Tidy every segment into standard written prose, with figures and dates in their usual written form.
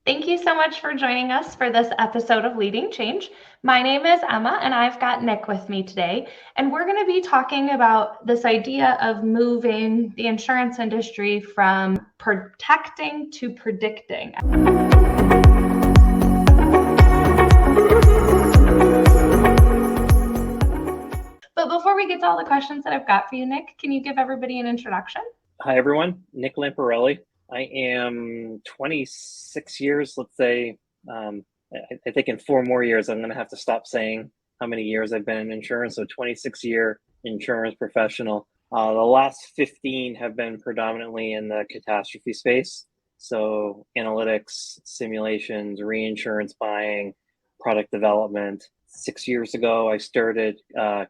Thank you so much for joining us for this episode of Leading Change. My name is Emma, and I've got Nick with me today. And we're going to be talking about this idea of moving the insurance industry from protecting to predicting. But before we get to all the questions that I've got for you, Nick, can you give everybody an introduction? Hi, everyone. Nick Lamparelli. I am 26 years, let's say. I think in 4 more years, I'm going to have to stop saying how many years I've been in insurance. So 26-year insurance professional. The last 15 have been predominantly in the catastrophe space. So analytics, simulations, reinsurance buying, product development. 6 years ago, I started,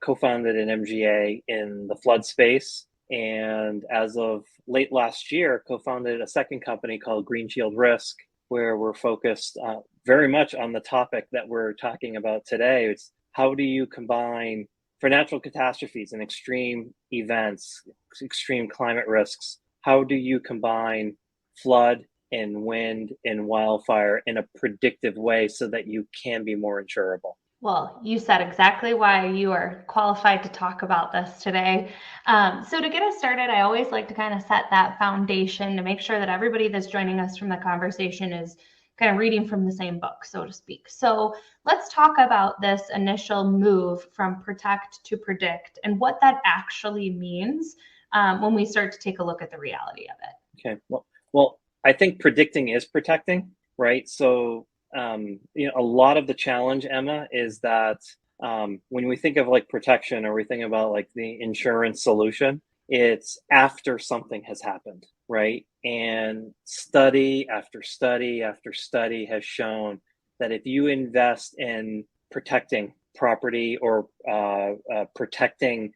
co-founded an MGA in the flood space. And as of late last year, co-founded a second company called Green Shield Risk, where we're focused very much on the topic that we're talking about today. It's how do you combine, for natural catastrophes and extreme events, extreme climate risks, how do you combine flood and wind and wildfire in a predictive way so that you can be more insurable? Well, you said exactly why you are qualified to talk about this today. So to get us started, I always like to kind of set that foundation to make sure that everybody that's joining us from the conversation is kind of reading from the same book, so to speak. So let's talk about this initial move from protect to predict and what that actually means when we start to take a look at the reality of it. Okay. Well, I think predicting is protecting, right? So a lot of the challenge, Emma, is that when we think of like protection or we think about like the insurance solution, it's after something has happened, right? And study after study after study has shown that if you invest in protecting property or protecting,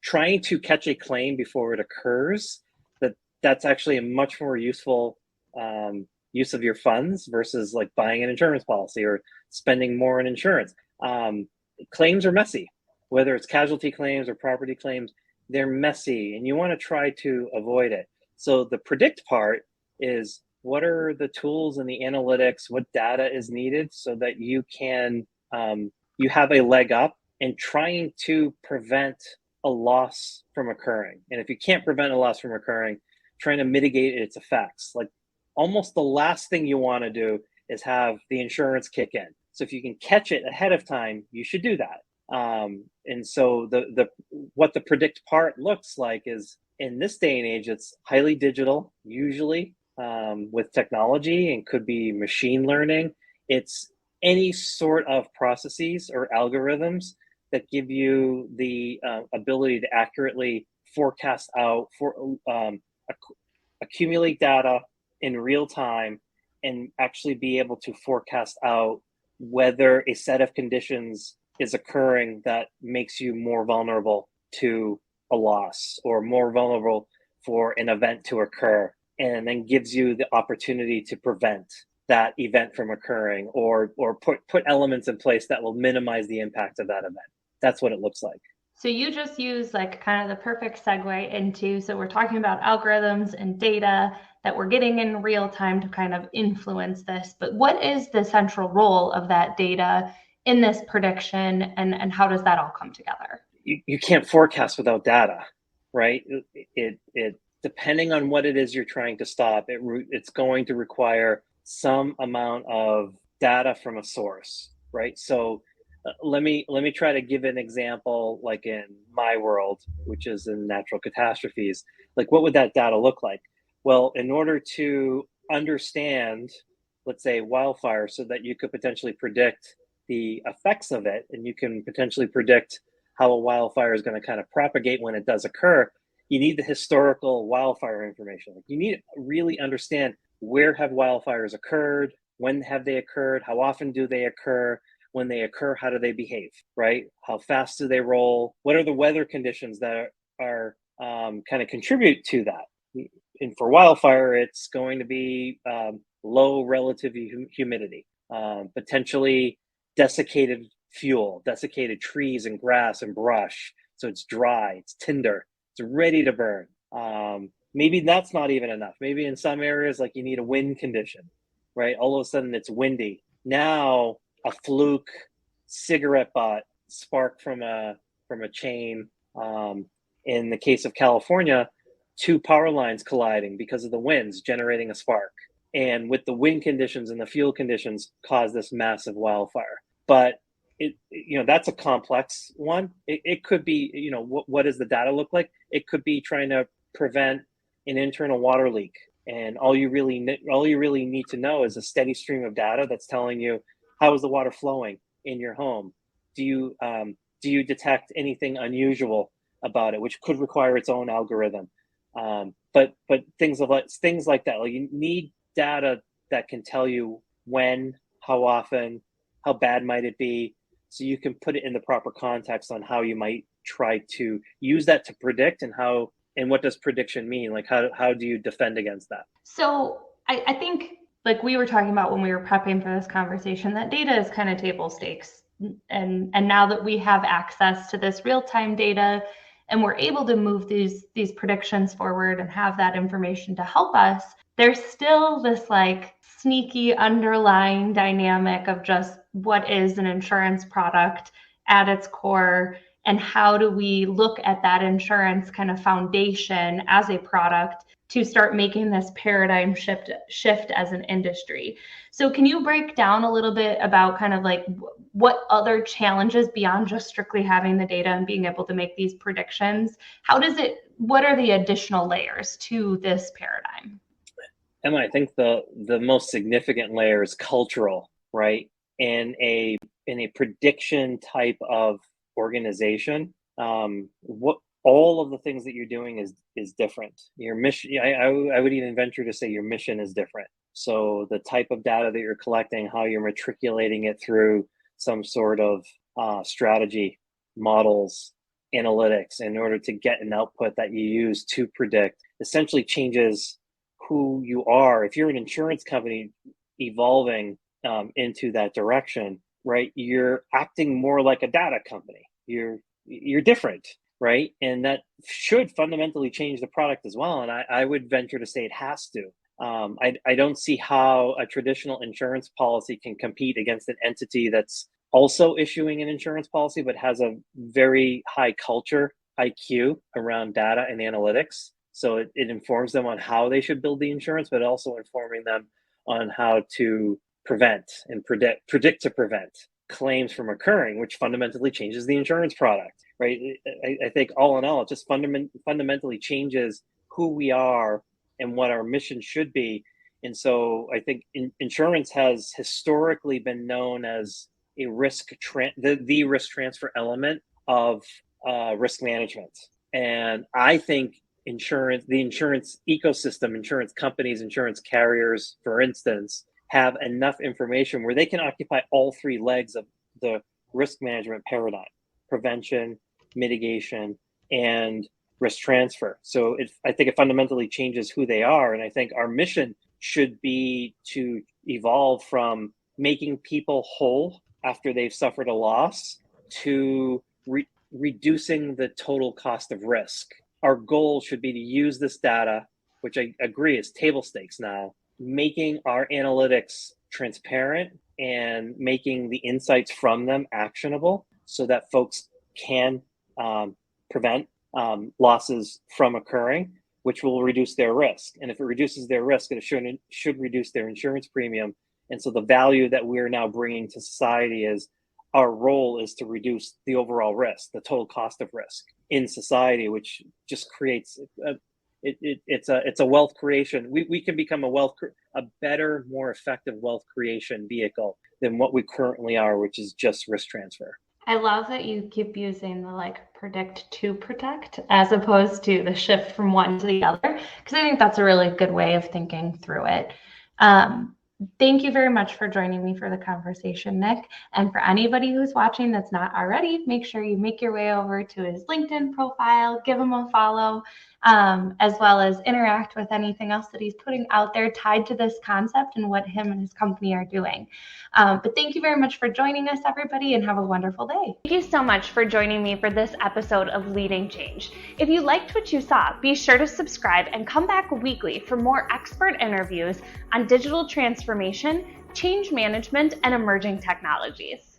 trying to catch a claim before it occurs, that's actually a much more useful use of your funds versus like buying an insurance policy or spending more on insurance. Claims are messy, whether it's casualty claims or property claims, they're messy and you want to try to avoid it. So the predict part is what are the tools and the analytics, what data is needed so that you can, you have a leg up in trying to prevent a loss from occurring. And if you can't prevent a loss from occurring, trying to mitigate its effects. Like almost the last thing you want to do is have the insurance kick in. So if you can catch it ahead of time, you should do that. And so what the predict part looks like is in this day and age, it's highly digital, usually with technology, and could be machine learning. It's any sort of processes or algorithms that give you the ability to accurately forecast out, accumulate data in real time and actually be able to forecast out whether a set of conditions is occurring that makes you more vulnerable to a loss or more vulnerable for an event to occur, and then gives you the opportunity to prevent that event from occurring or put elements in place that will minimize the impact of that event. That's what it looks like. So you just use like kind of the perfect segue into, so we're talking about algorithms and data that we're getting in real time to kind of influence this, but what is the central role of that data in this prediction and how does that all come together? You can't forecast without data, right? It depending on what it is you're trying to stop, it's going to require some amount of data from a source, right? So let me try to give an example, like in my world, which is in natural catastrophes. Like, what would that data look like? Well, in order to understand, let's say, wildfire, so that you could potentially predict the effects of it, and you can potentially predict how a wildfire is going to kind of propagate when it does occur, you need the historical wildfire information. Like, you need to really understand where have wildfires occurred, when have they occurred, how often do they occur, when they occur, how do they behave, right? How fast do they roll? What are the weather conditions that are kind of contribute to that? And for wildfire, it's going to be low relative humidity, potentially desiccated fuel, desiccated trees and grass and brush. So it's dry, it's tinder, it's ready to burn. Maybe that's not even enough. Maybe in some areas, like you need a wind condition. right? All of a sudden it's windy. Now a fluke cigarette butt spark from a chain. In the case of California, two power lines colliding because of the winds, generating a spark. And with the wind conditions and the fuel conditions, caused this massive wildfire. But that's a complex one. It could be, what does the data look like? It could be trying to prevent an internal water leak, and all you really need to know is a steady stream of data that's telling you how is the water flowing in your home. Do you detect anything unusual about it, which could require its own algorithm? But things like that. Like, you need data that can tell you when, how often, how bad might it be, so you can put it in the proper context on how you might try to use that to predict, and what does prediction mean? Like, how do you defend against that? So I think, like we were talking about when we were prepping for this conversation, that data is kind of table stakes. And now that we have access to this real-time data and we're able to move these predictions forward and have that information to help us, there's still this like sneaky underlying dynamic of just what is an insurance product at its core, and how do we look at that insurance kind of foundation as a product to start making this paradigm shift as an industry. So can you break down a little bit about kind of like what other challenges beyond just strictly having the data and being able to make these predictions? What are the additional layers to this paradigm? Emma, I think the most significant layer is cultural, right? In a prediction type of organization, what all of the things that you're doing is different. Your mission, I would even venture to say your mission is different. So the type of data that you're collecting, how you're matriculating it through some sort of strategy, models, analytics, in order to get an output that you use to predict, essentially changes who you are. If you're an insurance company evolving into that direction, right, you're acting more like a data company. You're different, right? And that should fundamentally change the product as well. And I would venture to say it has to. I don't see how a traditional insurance policy can compete against an entity that's also issuing an insurance policy, but has a very high culture IQ around data and analytics. So it informs them on how they should build the insurance, but also informing them on how to prevent and predict to prevent claims from occurring, which fundamentally changes the insurance product, right? I think all in all, it just fundamentally changes who we are and what our mission should be. And so I think insurance has historically been known as a the risk transfer element of risk management. And I think the insurance ecosystem, insurance companies, insurance carriers, for instance, have enough information where they can occupy all three legs of the risk management paradigm: prevention, mitigation, and risk transfer. So I think it fundamentally changes who they are. And I think our mission should be to evolve from making people whole after they've suffered a loss to reducing the total cost of risk. Our goal should be to use this data, which I agree is table stakes now, making our analytics transparent and making the insights from them actionable so that folks can prevent losses from occurring, which will reduce their risk. And if it reduces their risk, it should reduce their insurance premium. And so the value that we're now bringing to society is our role is to reduce the overall risk, the total cost of risk in society, which just creates it's a wealth creation. We can become a better, more effective wealth creation vehicle than what we currently are, which is just risk transfer. I love that you keep using the like predict to protect as opposed to the shift from one to the other, because I think that's a really good way of thinking through it. Thank you very much for joining me for the conversation, Nick. And for anybody who's watching that's not already, make sure you make your way over to his LinkedIn profile, give him a follow, as well as interact with anything else that he's putting out there tied to this concept and what him and his company are doing. But thank you very much for joining us, everybody, and have a wonderful day. Thank you so much for joining me for this episode of Leading Change. If you liked what you saw, be sure to subscribe and come back weekly for more expert interviews on digital transformation, change management, and emerging technologies.